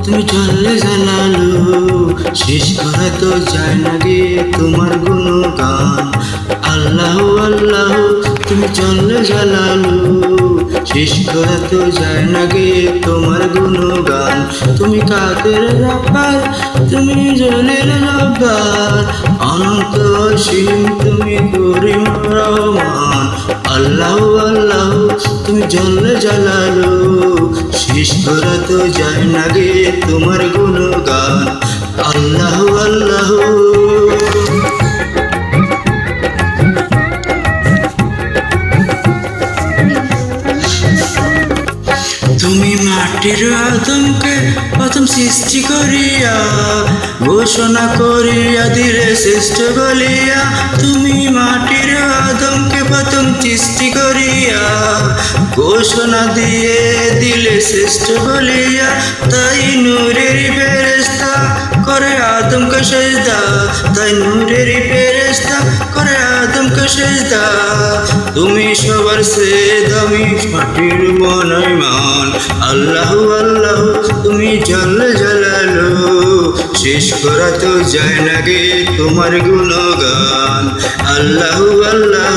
তুমি চললে জালালু, শেষ করা তো যায় না গে তোমার গুণগান। আল্লাহ আল্লাহ তুমি চললে জালালু, শেষ করা তো যায় না গে তোমার গুণগান। তুমি কাদের রব্বার, তুমি জলিল রব্বার, অনন্ত অসীম তুমি করিম রহমান। আল্লাহ আল্লাহ তুমি জল্লে জালালু, শেষ করা তো যায় না গে তোমার গুণগান। আল্লাহ আল্লাহ তুমি মাটির আদমকে প্রথম সৃষ্টি করিয়া ঘোষণা করিয়া দিলে শ্রেষ্ঠ বলিয়া। তুমি মাটির আদমকে প্রথম সৃষ্টি করিয়া ঘোষণা দিয়ে দিলে শ্রেষ্ঠ বলিয়া। তাই নূরের ফেরেশতা করে আদমকে সেজদা, তাই নূরের ফেরেশতা করে আদমকে সেজদা। তুমি সবার চেয়ে দামি মাটির মনমান। আল্লাহ আল্লাহ তুমি জল্লে জালালু, শেষ করা তো যায় না গে তোমার গুণগান। আল্লাহ আল্লাহ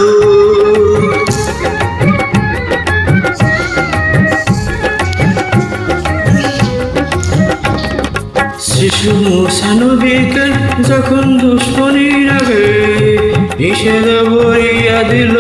শিশু মুসা নবীকে যখন দুশ্মনী রাগে নিষেধ বলিয়া দিল